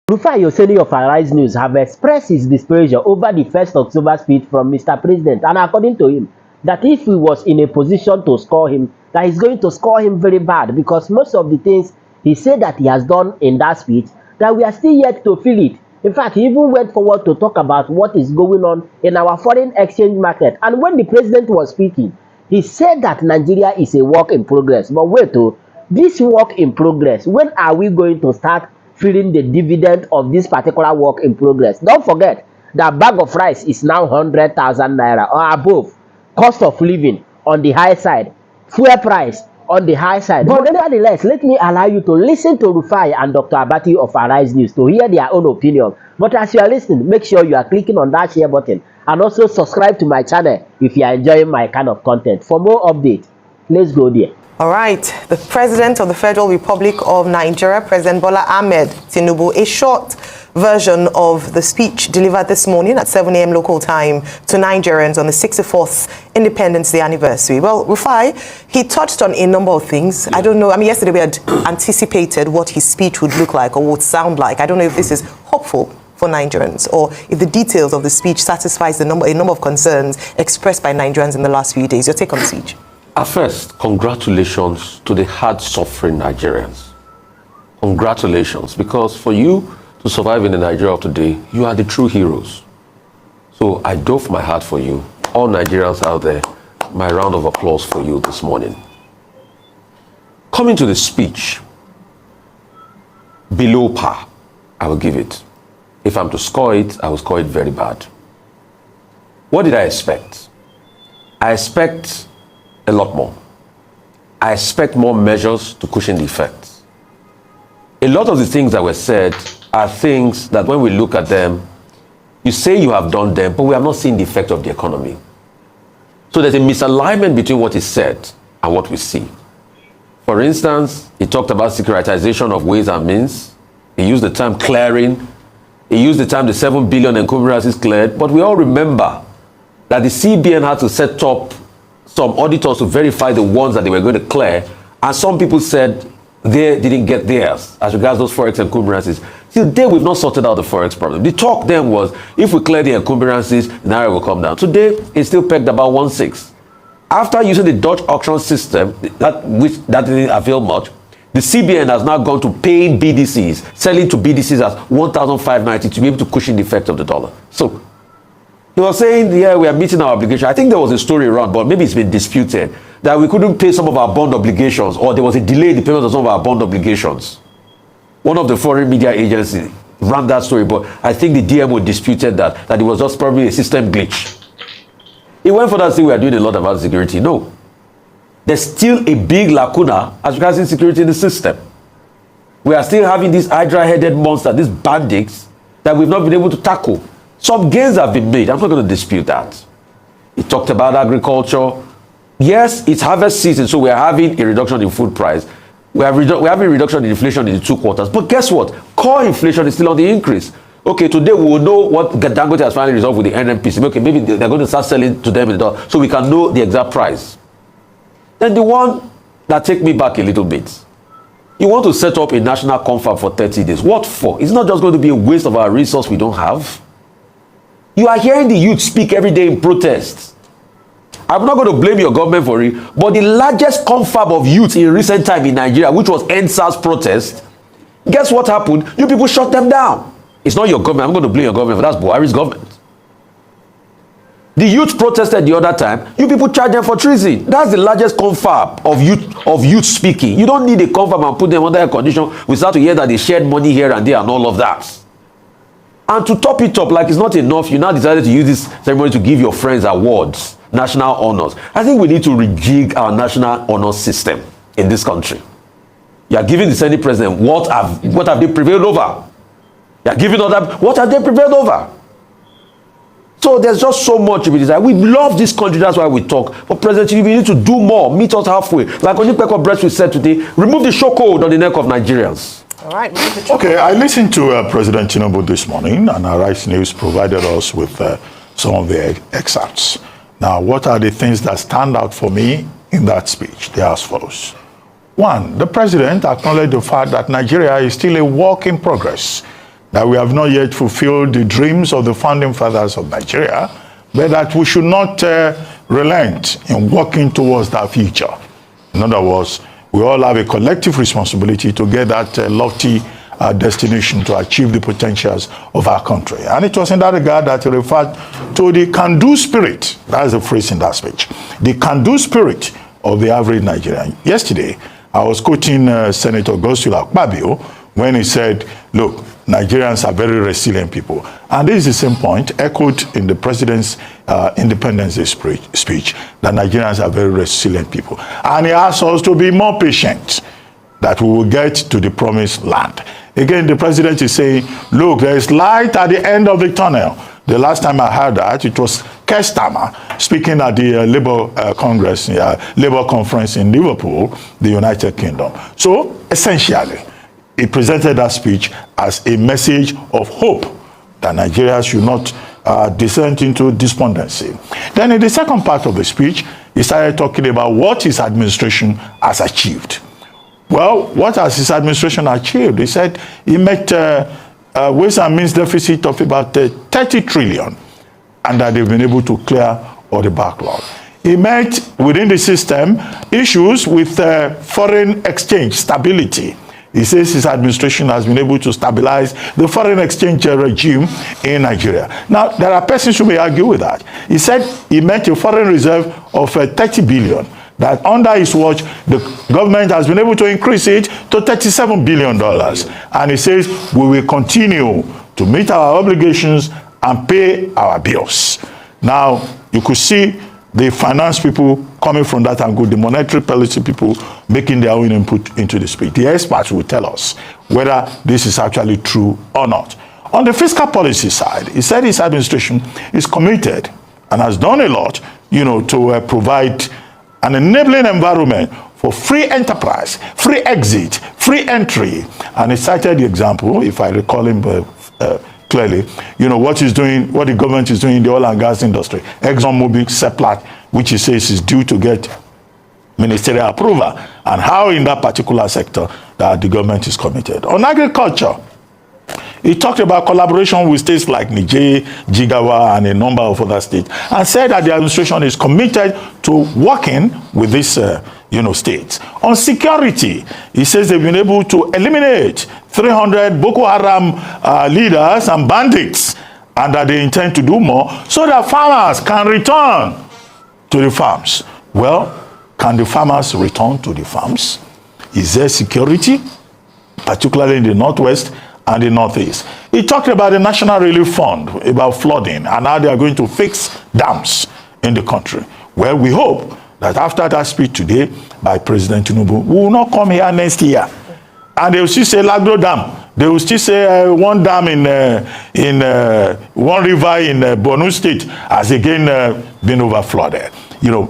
Rufai Oseni of Arise News have expressed his displeasure over the 1st October speech from Mr. President, and according to him, that if he was in a position to score him, that he's going to score him very bad, because most of the things he said that he has done in that speech, that we are still yet to feel it. In fact, he even went forward to talk about what is going on in our foreign exchange market. And when the president was speaking, he said that Nigeria is a work in progress. But wait, this work in progress, when are we going to start feeling the dividend of this particular work in progress? Don't forget that bag of rice is now 100,000 naira or above. Cost of living on the high side, fuel price on the high side. But nevertheless, let me allow you to listen to Rufai and Dr. Abati of Arise News to hear their own opinion. But as you are listening, make sure you are clicking on that share button and also subscribe to my channel if you are enjoying my kind of content. For more updates, let's go there. All right, the President of the Federal Republic of Nigeria, President Bola Ahmed Tinubu, a short version of the speech delivered this morning at 7 a.m. local time to Nigerians on the 64th Independence Day anniversary. Well, Rufai, he touched on a number of things. I don't know, yesterday we had anticipated what his speech would look like or would sound like. I don't know if this is hopeful for Nigerians or if the details of the speech satisfies a number of concerns expressed by Nigerians in the last few days. Your take on the speech? At first, congratulations to the hard-suffering Nigerians. Congratulations, because for you to survive in the Nigeria of today, you are the true heroes. So I doff my heart for you. All Nigerians out there, my round of applause for you this morning. Coming to the speech, below par, I will give it. If I'm to score it, I will score it very bad. What did I expect? I expect a lot more. I expect more measures to cushion the effects. A lot of the things that were said are things that when we look at them, you say you have done them, but we have not seen the effect of the economy. So there's a misalignment between what is said and what we see. For instance, he talked about securitization of ways and means. He used the term clearing. He used the term the 7 billion encumbrances cleared. But we all remember that the CBN had to set up some auditors to verify the ones that they were going to clear, and some people said they didn't get theirs as regards those forex encumbrances. Till today, we've not sorted out the forex problem. The talk then was, if we clear the encumbrances, the naira will come down. Today, it's still pegged about 1.6. After using the Dutch auction system, that didn't avail much, the CBN has now gone to paying BDCs, selling to BDCs at 1,590 to be able to cushion the effect of the dollar. So he was saying, yeah, we are meeting our obligation. I think there was a story around, but maybe it's been disputed, that we couldn't pay some of our bond obligations, or there was a delay in the payment of some of our bond obligations. One of the foreign media agencies ran that story, but I think the DMO disputed that it was just probably a system glitch. He went for that saying we are doing a lot about security. No. There's still a big lacuna as regards insecurity in the system. We are still having these hydra-headed monsters, these bandits, that we've not been able to tackle. Some gains have been made. I'm not going to dispute that. He talked about agriculture. Yes, it's harvest season, so we are having a reduction in food price. We're having a reduction in inflation in the 2 quarters. But guess what? Core inflation is still on the increase. Okay, today we will know what Dangote has finally resolved with the NNPC. Okay, maybe they're going to start selling to them in the dollar, so we can know the exact price. Then the one that take me back a little bit. You want to set up a national confab for 30 days. What for? It's not just going to be a waste of our resource we don't have. You are hearing the youth speak every day in protest. I'm not going to blame your government for it, but the largest confab of youth in recent time in Nigeria, which was NSAS protest, guess what happened? You people shut them down. It's not your government. I'm going to blame your government for that. That's Buhari's government. The youth protested the other time. You people charge them for treason. That's the largest confab of youth speaking. You don't need a confab and put them under a condition. We start to hear that they shared money here and there and all of that. And to top it up, like it's not enough, you now decided to use this ceremony to give your friends awards, national honors. I think we need to rejig our national honor system in this country. You are giving the Senate president what have they prevailed over? You are giving other, what have they prevailed over? So there's just so much to be desired. We love this country, that's why we talk. But President, we need to do more, meet us halfway. Like Onipeko Breastfeed said today, remove the chokehold on the neck of Nigerians. All right. Okay, I listened to President Tinubu this morning, and Arise News provided us with some of the excerpts. Now, what are the things that stand out for me in that speech? They are as follows. One, the president acknowledged the fact that Nigeria is still a work in progress. that we have not yet fulfilled the dreams of the founding fathers of Nigeria, but that we should not relent in working towards that future. In other words, we all have a collective responsibility to get that lofty destination to achieve the potentials of our country. And it was in that regard that he referred to the can-do spirit. That's the phrase in that speech. The can-do spirit of the average Nigerian. Yesterday, I was quoting Senator Godswill Akpabio when he said, look, Nigerians are very resilient people. And this is the same point echoed in the president's Independence Day speech, that Nigerians are very resilient people. And he asked us to be more patient, that we will get to the promised land. Again, the president is saying, look, there is light at the end of the tunnel. The last time I heard that, it was Kestama speaking at the Labour Conference in Liverpool, the United Kingdom. So, essentially, he presented that speech as a message of hope that Nigeria should not descend into despondency. Then in the second part of the speech, he started talking about what his administration has achieved. Well, what has his administration achieved? He said he met ways and means deficit of about 30 trillion, and that they've been able to clear all the backlog. He met within the system issues with foreign exchange stability. He says his administration has been able to stabilize the foreign exchange regime in Nigeria. Now, there are persons who may argue with that. He said he met a foreign reserve of 30 billion. That under his watch, the government has been able to increase it to $37 billion. And he says, we will continue to meet our obligations and pay our bills. Now, you could see the finance people coming from that angle, the monetary policy people making their own input into the speech. The experts will tell us whether this is actually true or not. On the fiscal policy side, he said his administration is committed and has done a lot, to provide an enabling environment for free enterprise, free exit, free entry. And he cited the example, if I recall him clearly, what the government is doing in the oil and gas industry. ExxonMobil, Seplat, which he says is due to get ministerial approval, and how in that particular sector that the government is committed. On agriculture, he talked about collaboration with states like Niger, Jigawa, and a number of other states, and said that the administration is committed to working with these states. On security, he says they've been able to eliminate 300 Boko Haram leaders and bandits, and that they intend to do more so that farmers can return to the farms. Well, can the farmers return to the farms? Is there security, particularly in the Northwest and the Northeast? He talked about the National Relief Fund, about flooding, and how they are going to fix dams in the country. Well, we hope that after that speech today by President Tinubu, we will not come here next year and they will still say Lagdo Dam. They will still say one dam in one river in Borno State has again been overflooded.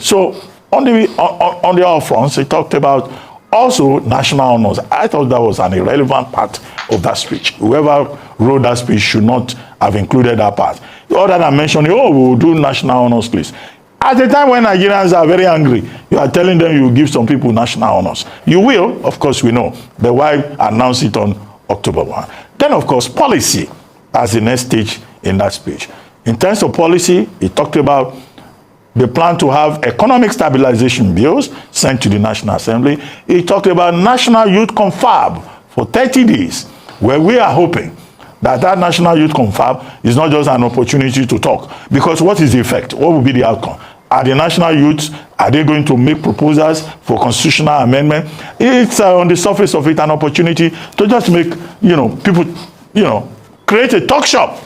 So on the other fronts, he talked about also national honors. I thought that was an irrelevant part of that speech. Whoever wrote that speech should not have included that part. Other than mentioning, we will do national honors, please. At the time when Nigerians are very angry, you are telling them you will give some people national honors. You will, of course, we know. But why announce it on October 1? Then, of course, policy as the next stage in that speech. In terms of policy, he talked about the plan to have economic stabilization bills sent to the National Assembly. He talked about National Youth Confab for 30 days, where we are hoping that National Youth Confab is not just an opportunity to talk. Because what is the effect? What will be the outcome? Are the national youths, are they going to make proposals for constitutional amendment? It's on the surface of it an opportunity to just make, people, create a talk shop.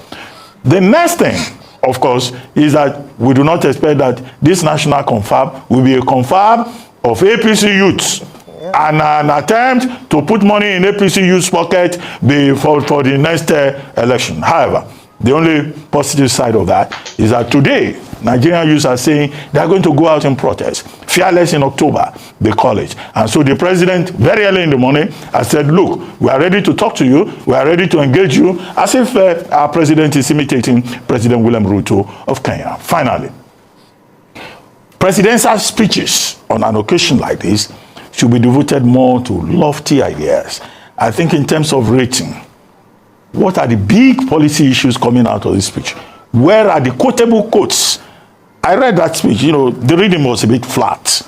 The next thing, of course, is that we do not expect that this national confab will be a confab of APC youths. And an attempt to put money in APC youth's pocket for the next election. However, the only positive side of that is that today, Nigerian youths are saying they are going to go out and protest. Fearless in October, they call it. And so the president, very early in the morning, has said, look, we are ready to talk to you. We are ready to engage you, as if our president is imitating President William Ruto of Kenya. Finally, presidential speeches on an occasion like this should be devoted more to lofty ideas. I think in terms of rating, What are the big policy issues coming out of this speech? Where are the quotable quotes? I read that speech, the reading was a bit flat.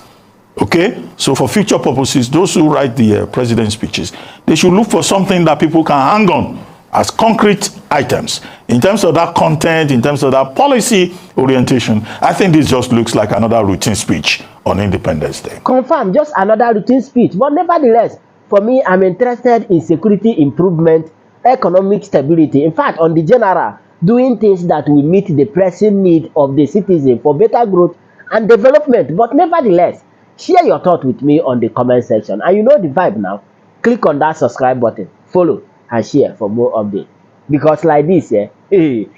Okay? So for future purposes, those who write the president's speeches, they should look for something that people can hang on as concrete items. In terms of that content, in terms of that policy orientation, I think this just looks like another routine speech on Independence Day. Confirm, just another routine speech. But nevertheless, for me, I'm interested in security improvement, economic stability. In fact, on the general, doing things that will meet the pressing need of the citizen for better growth and development. But nevertheless, share your thought with me on the comment section. And you know the vibe now. Click on that subscribe button, follow, and share for more updates. Because like this, we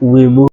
move.